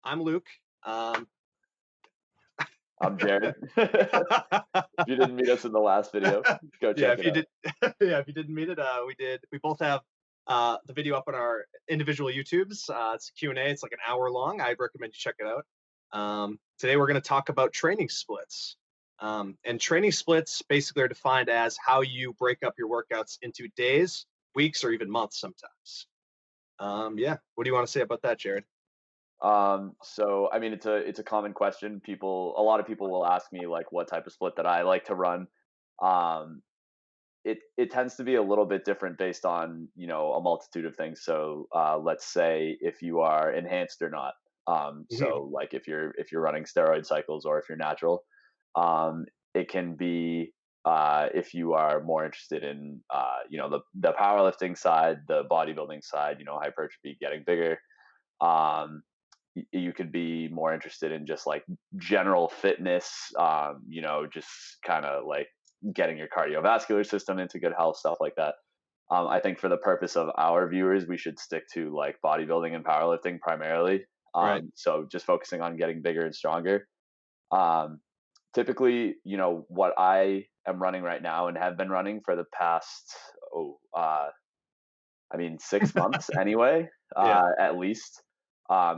I'm Luke. Um, I'm Jared. If you didn't meet us in the last video, go yeah, check if it you out. did, yeah, if you didn't meet it, we did. We both have the video up on our individual YouTubes. It's a Q&A. It's like an hour long. I recommend you check it out. Today we're going to talk about training splits. And training splits basically are defined as how you break up your workouts into days, weeks, or even months sometimes. Yeah, what do you want to say about that, Jared? So I mean, it's a common question. A lot of people will ask me like what type of split that I like to run. Um, it tends to be a little bit different based on a multitude of things. So let's say if you are enhanced or not. Mhm. So like if you're running steroid cycles or if you're natural, it can be if you are more interested in the powerlifting side, the bodybuilding side, hypertrophy, getting bigger. Um, you could be more interested in just like general fitness, just kind of like getting your cardiovascular system into good health, stuff like that. I think for the purpose of our viewers, we should stick to like bodybuilding and powerlifting primarily. Right. So just focusing on getting bigger and stronger. Um, Typically, what I am running right now and have been running for the past, 6 months anyway, Yeah. at least,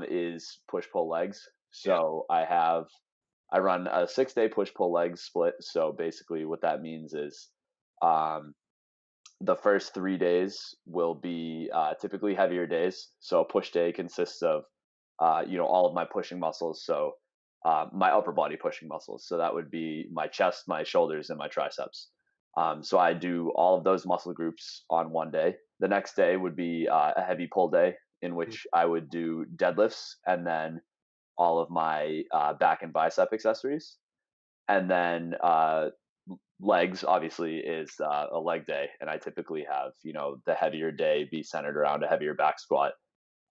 is push pull legs. Yeah. So I run a 6 day push pull legs split. So basically, what that means is um, the first 3 days will be typically heavier days. So a push day consists of all of my pushing muscles. So my upper body pushing muscles. So that would be my chest, my shoulders, and my triceps. So I do all of those muscle groups on one day. The next day would be a heavy pull day in Mhm. which I would do deadlifts and then all of my back and bicep accessories. And then legs obviously is a leg day. And I typically have, the heavier day be centered around a heavier back squat,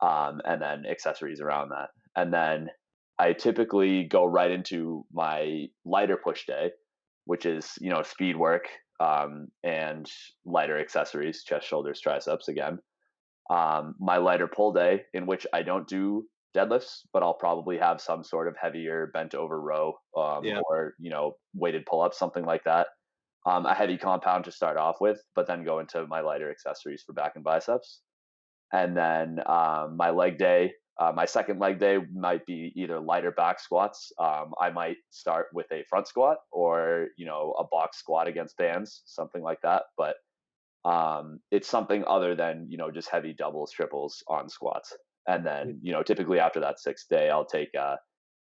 and then accessories around that. And then I typically go right into my lighter push day, which is speed work, and lighter accessories, chest, shoulders, triceps again. My lighter pull day, in which I don't do deadlifts, but I'll probably have some sort of heavier bent over row, Yeah. or weighted pull ups, something like that. A heavy compound to start off with, but then go into my lighter accessories for back and biceps. And then my second leg day might be either lighter back squats. I might start with a front squat or a box squat against bands, something like that. But it's something other than just heavy doubles, triples on squats. And then typically after that 6th day, I'll take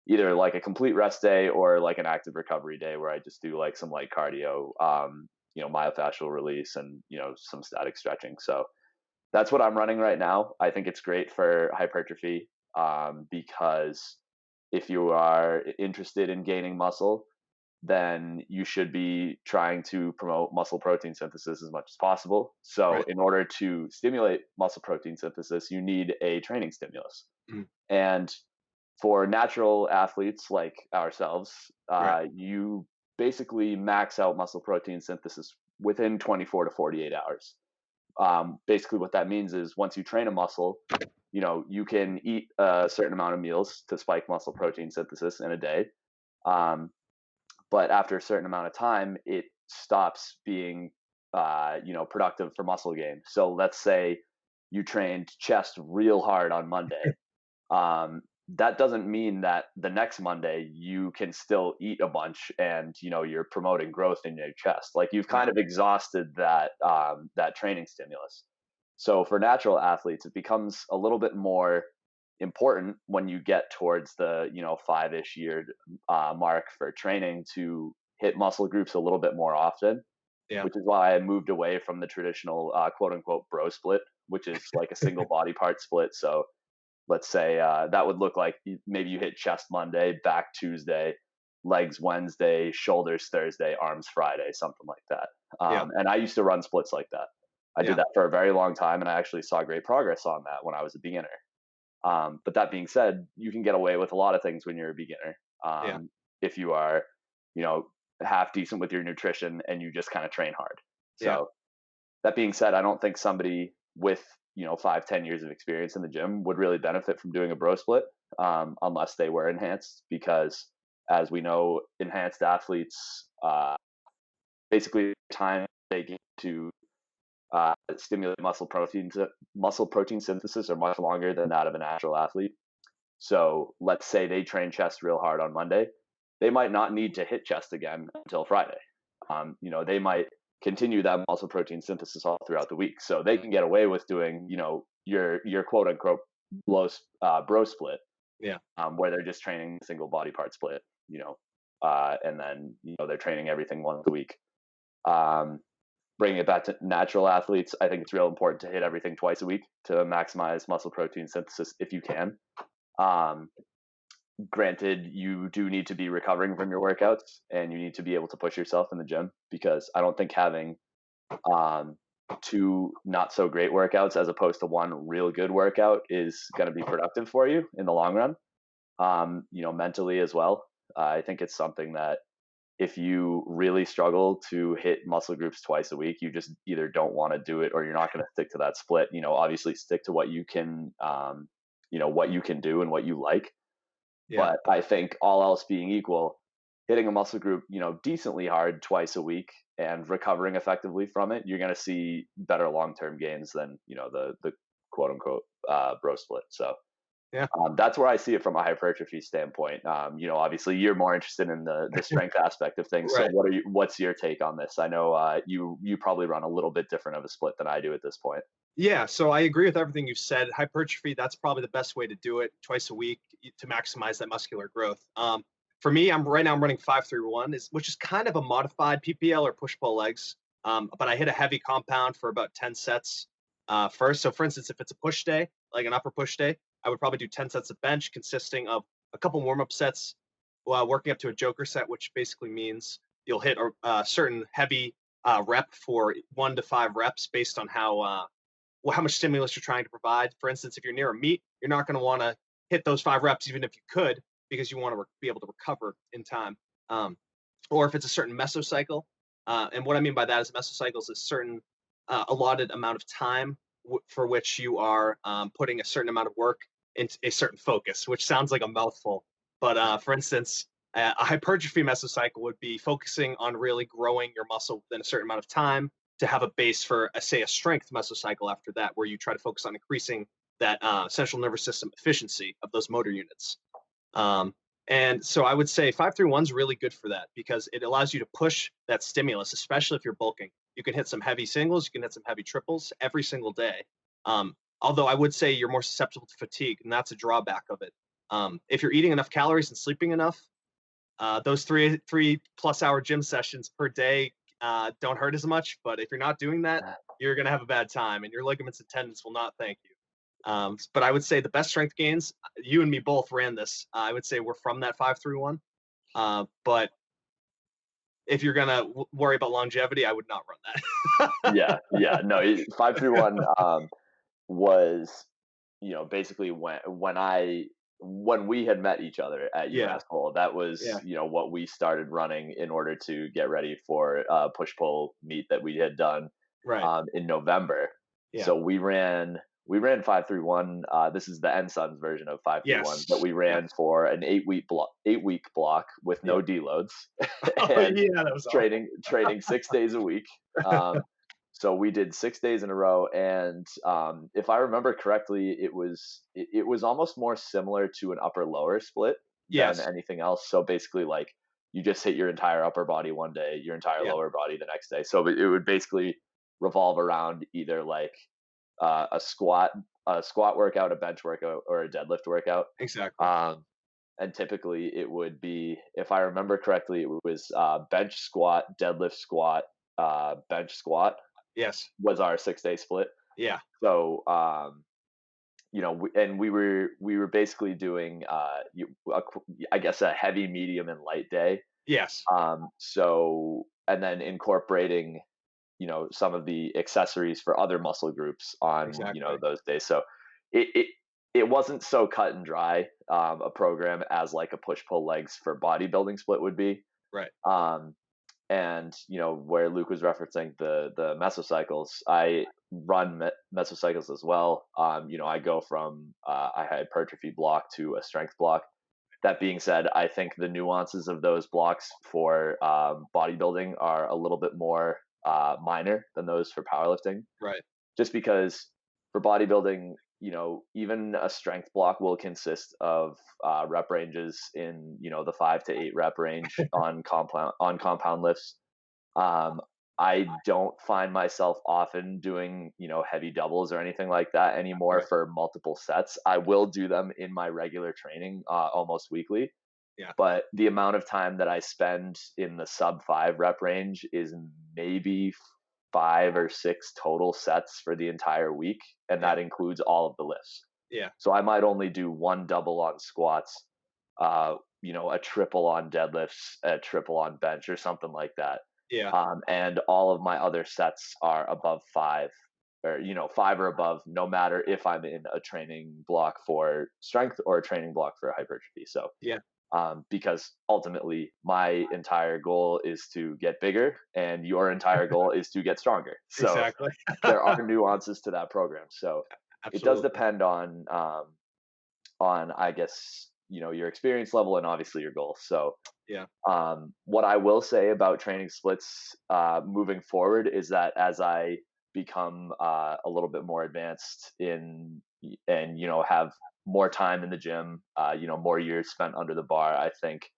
either like a complete rest day or like an active recovery day where I just do like some light cardio, myofascial release and some static stretching. So that's what I'm running right now. I think it's great for hypertrophy, because if you are interested in gaining muscle, then you should be trying to promote muscle protein synthesis as much as possible. So, Right. in order to stimulate muscle protein synthesis, you need a training stimulus. Mhm. And for natural athletes like ourselves, Right. you basically max out muscle protein synthesis within 24 to 48 hours. Basically, what that means is once you train a muscle, you can eat a certain amount of meals to spike muscle protein synthesis in a day. Um, but after a certain amount of time, it stops being, productive for muscle gain. So let's say you trained chest real hard on Monday. That doesn't mean that the next Monday you can still eat a bunch and you're promoting growth in your chest. Like you've Yeah. kind of exhausted that training stimulus. So for natural athletes, it becomes a little bit more important when you get towards the 5-ish year mark for training to hit muscle groups a little bit more often, Yeah. which is why I moved away from the traditional quote unquote bro split, which is like a single body part split. So let's say that would look like maybe you hit chest Monday, back Tuesday, legs Wednesday, shoulders Thursday, arms Friday, something like that. Yeah. And I used to run splits like that. I did Yeah. that for a very long time, and I actually saw great progress on that when I was a beginner. But that being said, you can get away with a lot of things when you're a beginner. Yeah. If you are, you know, half decent with your nutrition and you just kind of train hard. Yeah. So that being said, I don't think somebody with 5-10 years of experience in the gym would really benefit from doing a bro split. unless they were enhanced, because as we know, enhanced athletes, basically time taken to stimulate muscle protein synthesis are much longer than that of a natural athlete. So let's say they train chest real hard on Monday, they might not need to hit chest again until Friday. They might continue that muscle protein synthesis all throughout the week, so they can get away with doing, your quote unquote bro split, Yeah. where they're just training single body part split, and then they're training everything once a week. Bringing it back to natural athletes, I think it's real important to hit everything twice a week to maximize muscle protein synthesis if you can. Granted, you do need to be recovering from your workouts, and you need to be able to push yourself in the gym, because I don't think having two not so great workouts as opposed to one real good workout is going to be productive for you in the long run. Mentally as well. I think it's something that if you really struggle to hit muscle groups twice a week, you just either don't want to do it, or you're not going to stick to that split. Obviously stick to what you can, what you can do and what you like. Yeah. But I think all else being equal, hitting a muscle group, decently hard twice a week and recovering effectively from it, you're going to see better long-term gains than, the quote unquote bro split. So Yeah. that's where I see it from a hypertrophy standpoint. Obviously you're more interested in the strength aspect of things. Right. So what's your take on this? I know you probably run a little bit different of a split than I do at this point. Yeah, so I agree with everything you've said. Hypertrophy, that's probably the best way to do it, twice a week to maximize that muscular growth. For me, I'm running 5-3-1, which is kind of a modified PPL or push-pull legs. But I hit a heavy compound for about 10 sets first. So for instance, if it's a push day, like an upper push day, I would probably do 10 sets of bench consisting of a couple warm-up sets while working up to a joker set, which basically means you'll hit a certain heavy rep for 1 to 5 reps based on how much stimulus you're trying to provide. For instance, if you're near a meet, you're not going to want to hit those 5 reps, even if you could, because you want to be able to recover in time. Or if it's a certain mesocycle, and what I mean by that is mesocycles is certain allotted amount of time for which you are putting a certain amount of work into a certain focus, which sounds like a mouthful. But for instance, a hypertrophy mesocycle would be focusing on really growing your muscle within a certain amount of time to have a base for, say, a strength mesocycle after that, where you try to focus on increasing that central nervous system efficiency of those motor units. And so I would say 5-3-1 is really good for that, because it allows you to push that stimulus, especially if you're bulking. You can hit some heavy singles, you can hit some heavy triples every single day. Although I would say you're more susceptible to fatigue, and that's a drawback of it. If you're eating enough calories and sleeping enough, those 3+ hour gym sessions per day don't hurt as much. But if you're not doing that, you're going to have a bad time, and your ligaments and tendons will not thank you. But I would say the best strength gains, you and me both ran this. I would say we're from that 5-3-1. But if you're going to worry about longevity, I would not run Yeah. No, 5-3-1 was, basically when we had met each other at Yeah. UMass Lowell, that was, Yeah. what we started running in order to get ready for push pull meet that we had done Right. in November. Yeah. So we ran 5-3-1. This is the NSUN's version of 5-3-1 Yes. that we ran for an 8-week block with no Yeah. deloads Oh, and yeah, that was awful. training 6 days a week. So we did 6 days in a row, and if I remember correctly, it was almost more similar to an upper lower split than Yes. anything else. So basically, like, you just hit your entire upper body one day, your entire Yeah. lower body the next day. So it would basically revolve around either like a squat workout, a bench workout, or a deadlift workout. Exactly. And typically it would be, if I remember correctly, it was bench squat, deadlift squat, bench squat Yes. was our 6 day split. Yeah. So, we were basically doing, I guess, a heavy, medium, and light day. Yes. So, and then incorporating, some of the accessories for other muscle groups on, Exactly. those days. So it it wasn't so cut and dry a program as like a push pull legs for bodybuilding split would be. Right. And where Luke was referencing the mesocycles, I run mesocycles as well. I go from a hypertrophy block to a strength block. That being said, I think the nuances of those blocks for bodybuilding are a little bit more minor than those for powerlifting. Right. Just because for bodybuilding, even a strength block will consist of rep ranges in the 5 to 8 rep range on compound lifts. Um, I don't find myself often doing, heavy doubles or anything like that anymore Right. for multiple sets. I will do them in my regular training almost weekly, Yeah. but the amount of time that I spend in the sub 5 rep range is maybe 5 or 6 total sets for the entire week. And Yeah. that includes all of the lifts. Yeah. So I might only do one double on squats, a triple on deadlifts, a triple on bench or something like that. Yeah. And all of my other sets are above 5 or, 5 or above, no matter if I'm in a training block for strength or a training block for hypertrophy. So, Yeah. because ultimately my entire goal is to get bigger and your entire goal is to get stronger. So Exactly. there are nuances to that program. So it does Absolutely. depend on I guess, your experience level and obviously your goals. So Yeah. what I will say about training splits moving forward is that as I become a little bit more advanced and have more time in the gym, more years spent under the bar, I think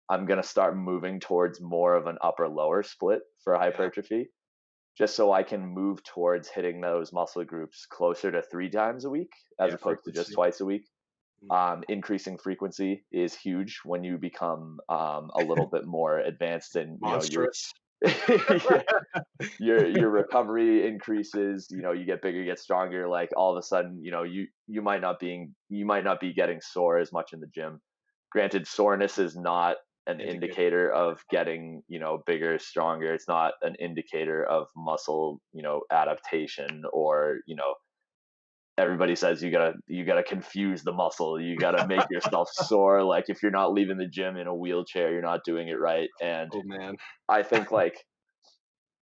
I'm gonna start moving towards more of an upper lower split for Yeah. hypertrophy, just so I can move towards hitting those muscle groups closer to 3 times a week as Yeah. opposed to just Frequency. twice a week. Mm. Increasing frequency is huge when you become a little bit more advanced and your Monstrous. yeah, your recovery increases, you get bigger, you get stronger, like all of a sudden, you might not be getting sore as much in the gym. Granted, soreness is not an Indicator. indicator of getting, bigger, stronger. It's not an indicator of muscle, adaptation or, everybody says you gotta confuse the muscle. You gotta make yourself sore. Like if you're not leaving the gym in a wheelchair, you're not doing it right. And Oh man. I think like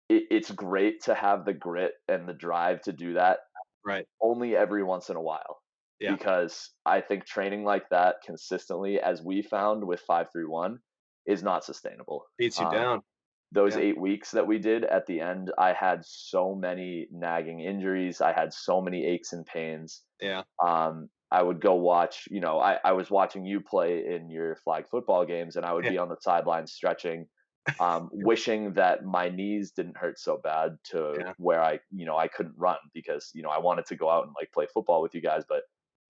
it's great to have the grit and the drive to do that Right. only every once in a while. Yeah. Because I think training like that consistently, as we found with 531, is not sustainable. Beats you down. Those Yeah. 8 weeks that we did at the end, I had so many nagging injuries. I had so many aches and pains. Yeah. I would go watch, I was watching you play in your flag football games, and I would Yeah. be on the sidelines stretching, wishing that my knees didn't hurt so bad to Yeah. where I couldn't run because, I wanted to go out and like play football with you guys, but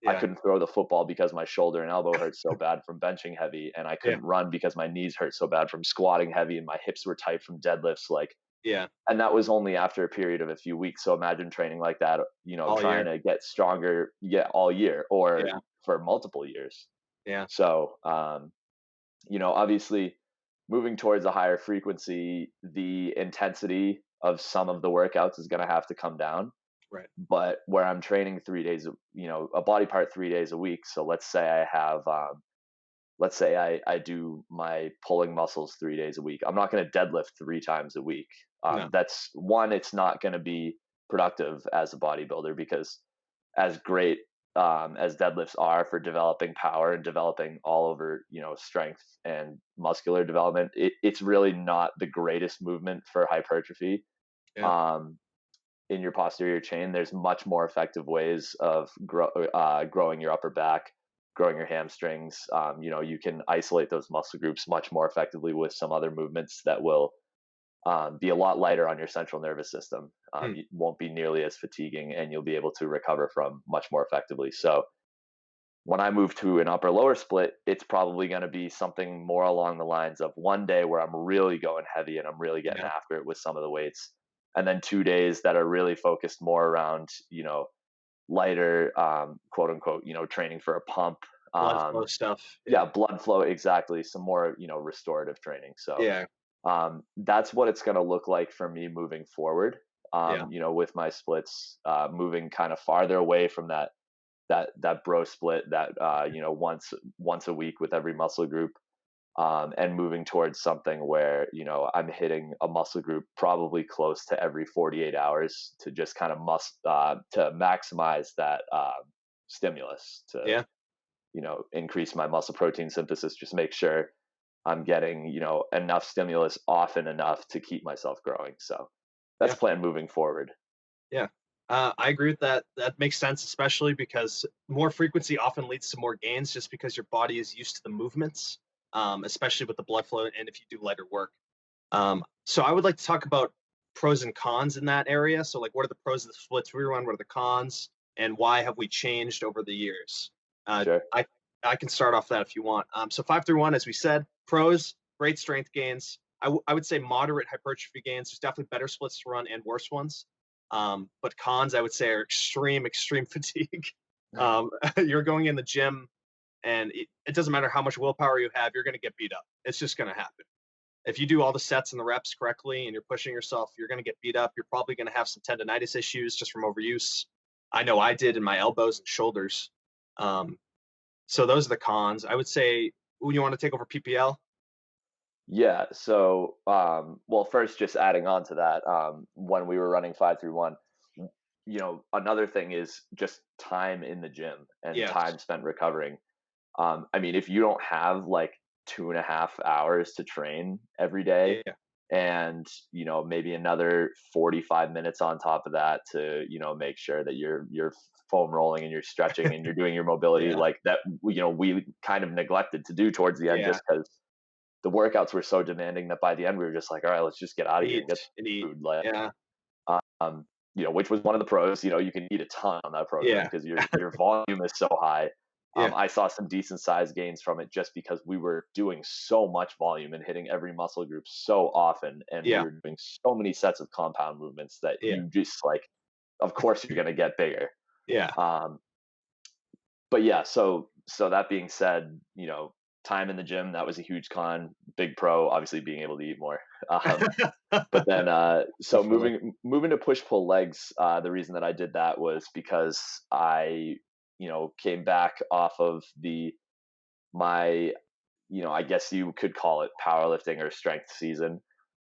I Yeah. couldn't throw the football because my shoulder and elbow hurt so bad from benching heavy, and I Yeah. couldn't run because my knees hurt so bad from squatting heavy, and my hips were tight from deadlifts. Like, Yeah. and that was only after a period of a few weeks. So imagine training like that, All trying year. to get stronger, all year or Yeah. for multiple years. Yeah. So, obviously moving towards a higher frequency, the intensity of some of the workouts is going to have to come down. Right. But where I'm training 3 days, a body part 3 days a week. So let's say I do my pulling muscles 3 days a week. I'm not going to deadlift 3 times a week. No. That's one, it's not going to be productive as a bodybuilder because as great as deadlifts are for developing power and developing all over, strength and muscular development, it's really not the greatest movement for hypertrophy. Yeah. Um, in your posterior chain, there's much more effective ways of growing your upper back, growing your hamstrings. You can isolate those muscle groups much more effectively with some other movements that will be a lot lighter on your central nervous system. Hmm. You won't be nearly as fatiguing, and you'll be able to recover from much more effectively. So when I move to an upper lower split, it's probably going to be something more along the lines of one day where I'm really going heavy and I'm really getting Yeah. after it with some of the weights. And then 2 days that are really focused more around, lighter, quote unquote, training for a pump. Blood flow stuff. Yeah, Yeah. blood flow, exactly. Some more, restorative training. So Yeah. that's what it's going to look like for me moving forward. Yeah. With my splits, moving kind of farther away from that bro split that once a week with every muscle group, and moving towards something where, I'm hitting a muscle group probably close to every 48 hours to just kind of to maximize that stimulus to, Yeah. increase my muscle protein synthesis, just make sure I'm getting, enough stimulus often enough to keep myself growing. So that's Yeah. plan moving forward. Yeah. I agree with that. That makes sense, especially because more frequency often leads to more gains just because your body is used to the movements, especially with the blood flow and if you do lighter work. So I would like to talk about pros and cons in that area. So like what are the pros of the splits we run? What are the cons? And why have we changed over the years? Uh, Sure. I I can start off that if you want. So 5-1, as we said, pros, great strength gains. I would say moderate hypertrophy gains. There's definitely better splits to run and worse ones. But cons, I would say, are extreme fatigue. You're going in the gym, and it doesn't matter how much willpower you have, you're going to get beat up. It's just going to happen. If you do all the sets and the reps correctly and you're pushing yourself, you're going to get beat up. You're probably going to have some tendonitis issues just from overuse. I know I did in my elbows and shoulders. Um, so those are the cons. I would say, when you want to take over PPL? Yeah. So, well, first, just adding on to that, when we were running 5-1, another thing is just time in the gym and Yes. time spent recovering. I mean, if you don't have like 2.5 hours to train every day, Yeah. and maybe another 45 minutes on top of that to make sure that you're foam rolling and you're stretching and you're doing your mobility, Yeah. like that, we kind of neglected to do towards the end, Yeah. just because the workouts were so demanding that by the end we were just like, all right, let's just get out of here and Eat get and eat. food. Like, Yeah. which was one of the pros. You can eat a ton on that program Yeah. because your volume is so high. Yeah. I saw some decent size gains from it just because we were doing so much volume and hitting every muscle group so often, and we Yeah. were doing so many sets of compound movements that Yeah. you just like, of course you're going to get bigger. Yeah. Um, but yeah, so that being said, time in the gym, that was a huge con. Big pro, obviously being able to eat more. Um, but then, so Definitely. moving to push pull legs, the reason that I did that was because I, came back off of my, I guess you could call it powerlifting or strength season.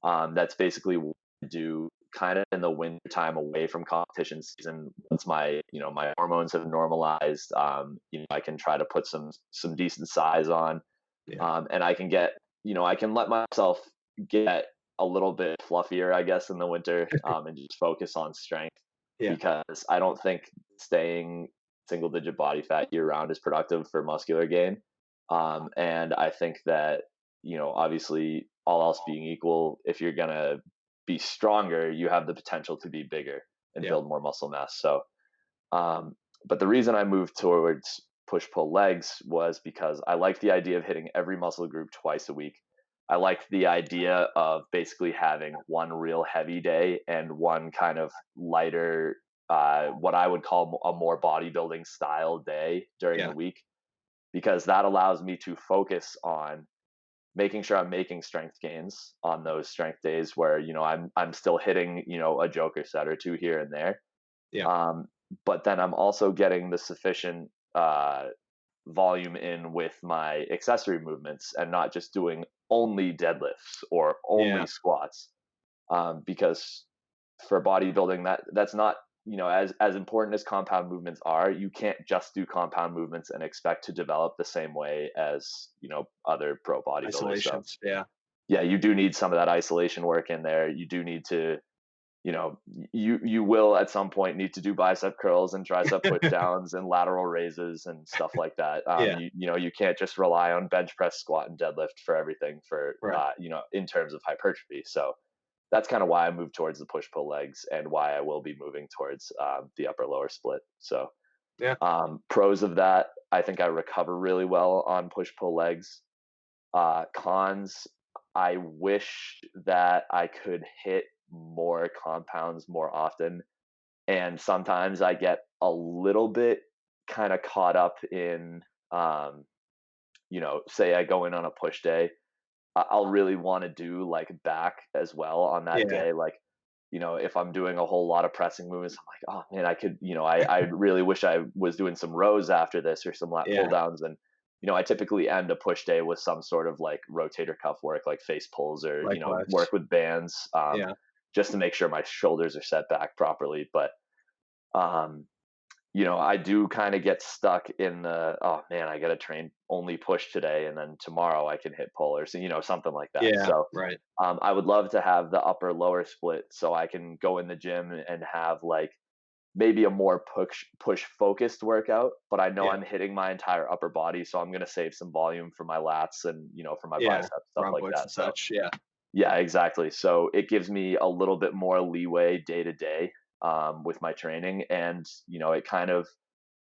That's basically what I do kind of in the winter time away from competition season. Once my hormones have normalized, I can try to put some decent size on, Yeah. and I can let myself get a little bit fluffier, I guess, in the winter, and just focus on strength, Yeah. because I don't think staying single digit body fat year round is productive for muscular gain. And I think that, obviously, all else being equal, if you're going to be stronger, you have the potential to be bigger and Yeah. build more muscle mass. So, um, but the reason I moved towards push pull legs was because I liked the idea of hitting every muscle group twice a week. I liked the idea of basically having one real heavy day and one kind of lighter, what I would call a more bodybuilding style day during the Yeah. week, because that allows me to focus on making sure I'm making strength gains on those strength days where, I'm still hitting, a joker set or two here and there. Yeah. Um, but then I'm also getting the sufficient volume in with my accessory movements and not just doing only deadlifts or Yeah. only squats. Because for bodybuilding, that's not, as important as compound movements are, you can't just do compound movements and expect to develop the same way as, other pro bodybuilders. So Isolations. Yeah. yeah, you do need some of that isolation work in there. You do need to, you will at some point need to do bicep curls and tricep push downs and lateral raises and stuff like that. Yeah. You can't just rely on bench press, squat, and deadlift for everything for, Right. in terms of hypertrophy. So that's kind of why I moved towards the push pull legs and why I will be moving towards the upper lower split. So Yeah. pros of that, I think I recover really well on push pull legs. Cons, I wish that I could hit more compounds more often. And sometimes I get a little bit kind of caught up in, um, say I go in on a push day, I'll really want to do like back as well on that Yeah. day. Like, if I'm doing a whole lot of pressing movements, I'm like, oh man, I could, I really wish I was doing some rows after this or some lat pull Yeah. downs. And, I typically end a push day with some sort of like rotator cuff work, like face pulls or, Likewise. work with bands, Yeah. just to make sure my shoulders are set back properly. But, um, I do kind of get stuck in the, oh man, I got to train only push today. And then tomorrow I can hit pull or, something like that. Yeah. So, Right. I would love to have the upper lower split so I can go in the gym and have like maybe a more push focused workout, but I know Yeah. I'm hitting my entire upper body, so I'm going to save some volume for my lats and, for my Yeah. biceps, stuff like Rhomboids that. and So such. Yeah. yeah, exactly. So it gives me a little bit more leeway day to day, with my training, and it kind of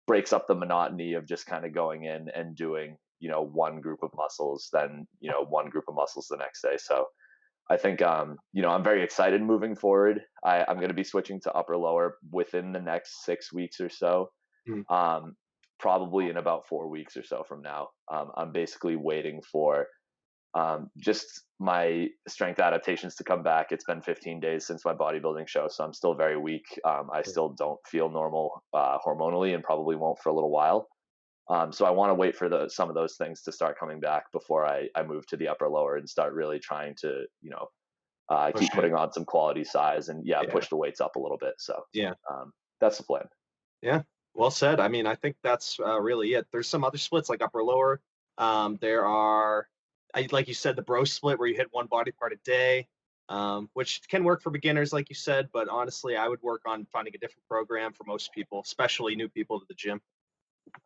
breaks up the monotony of just kind of going in and doing one group of muscles, then one group of muscles the next day. So I think, I'm very excited moving forward. I'm going to be switching to upper lower within the next 6 weeks or so. Mm. Um, Probably in about 4 weeks or so from now. I'm basically waiting for, just my strength adaptations to come back. It's been 15 days since my bodybuilding show, so I'm still very weak. I Yeah. still don't feel normal hormonally, and probably won't for a little while. So I want to wait for some of those things to start coming back before I move to the upper lower and start really trying to, Push keep it. putting on some quality size and Yeah. push the weights up a little bit. So Yeah. that's the plan. Yeah. Well said. I mean, I think that's really it. There's some other splits like upper lower. There are, like you said, the bro split where you hit one body part a day, which can work for beginners, like you said. But honestly, I would work on finding a different program for most people, especially new people to the gym.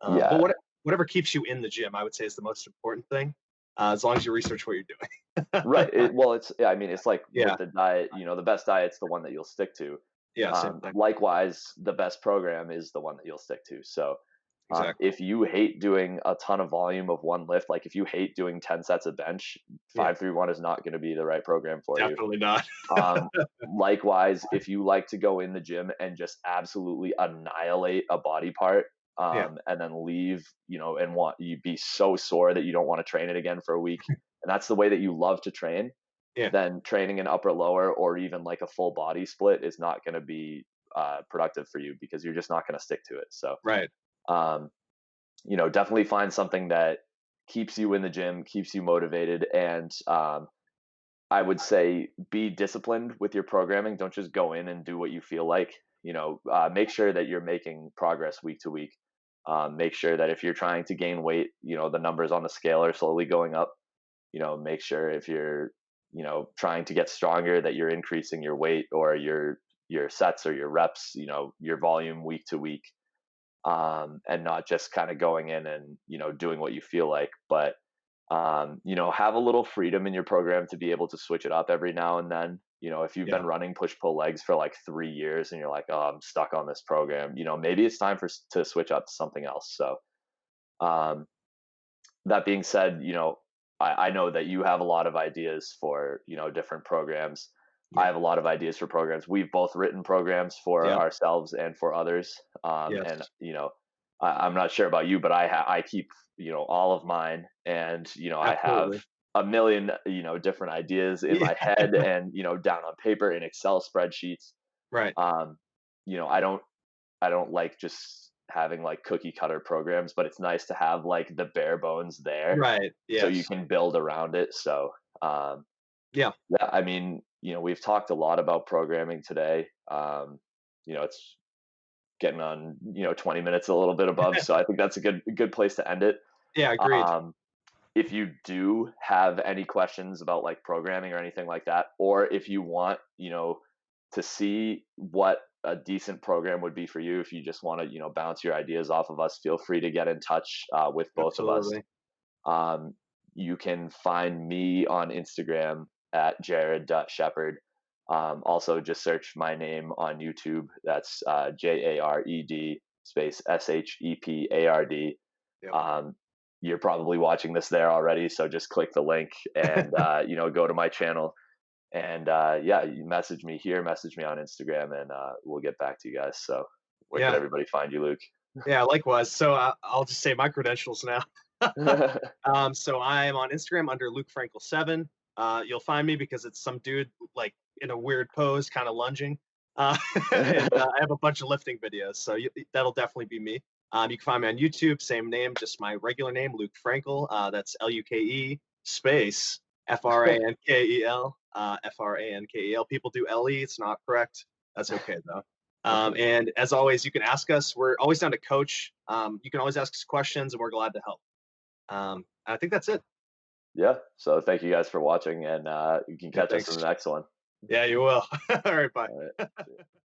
But Yeah, whatever keeps you in the gym, I would say is the most important thing. As long as you research what you're doing. right. Well, I mean, it's like with Yeah. the diet, the best diet's the one that you'll stick to. Yeah. Same thing. Likewise, the best program is the one that you'll stick to. So Exactly. if you hate doing a ton of volume of one lift, like if you hate doing 10 sets of bench, Yeah. 5-3-1 is not going to be the right program for you. Definitely not. Um, Likewise, if you like to go in the gym and just absolutely annihilate a body part, Yeah. and then leave, and want you be so sore that you don't want to train it again for a week, and that's the way that you love to train, Yeah. then training an upper lower or even like a full body split is not going to be productive for you because you're just not going to stick to it. So, Right. um, definitely find something that keeps you in the gym, keeps you motivated, and I would say be disciplined with your programming. Don't just go in and do what you feel like. Make sure that you're making progress week to week. Make sure that if you're trying to gain weight, the numbers on the scale are slowly going up. Make sure if you're, trying to get stronger, that you're increasing your weight or your sets or your reps, your volume week to week, and not just kind of going in and doing what you feel like, but have a little freedom in your program to be able to switch it up every now and then. If you've Yeah. been running push pull legs for like 3 years and you're like, oh, I'm stuck on this program, maybe it's time to switch up to something else. So, um, that being said, I know that you have a lot of ideas for, different programs. I Yeah. have a lot of ideas for programs. We've both written programs for Yeah. ourselves and for others. And, Yes. I'm not sure about you, but I keep, all of mine, and, I have Absolutely. a million, different ideas in Yeah. my head and, down on paper in Excel spreadsheets. Right. Um, I don't like just having like cookie cutter programs, but it's nice to have like the bare bones there Right. so you Yes. can build around it. So, um, Yeah. yeah, I mean, we've talked a lot about programming today. It's getting on, 20 minutes, a little bit above. So I think that's a good place to end it. Yeah. Agreed. Um, if you do have any questions about like programming or anything like that, or if you want, to see what a decent program would be for you, if you just want to, bounce your ideas off of us, feel free to get in touch with both of us. Absolutely. Um, you can find me on Instagram at jared.shepherd. Also, just search my name on YouTube. That's Jared space Shepard. Yep. Um, you're probably watching this there already, so just click the link and go to my channel. And yeah, you message me here, message me on Instagram, and we'll get back to you guys. So, where could Yeah. everybody find you, Luke? Yeah. Likewise. So I'll just say my credentials now. So I'm on Instagram under Luke Frankel 7. You'll find me because it's some dude like in a weird pose, kind of lunging. And I have a bunch of lifting videos, so that'll definitely be me. You can find me on YouTube, same name, just my regular name, Luke Frankel. That's Luke space Frankel. Frankel. People do Le. It's not correct. That's okay though. And as always, you can ask us. We're always down to coach. You can always ask us questions, and we're glad to help. I think that's it. Yeah. So thank you guys for watching, and you can Yeah, catch us in thanks. the next one. Yeah, you will. All right, bye. All right. See ya.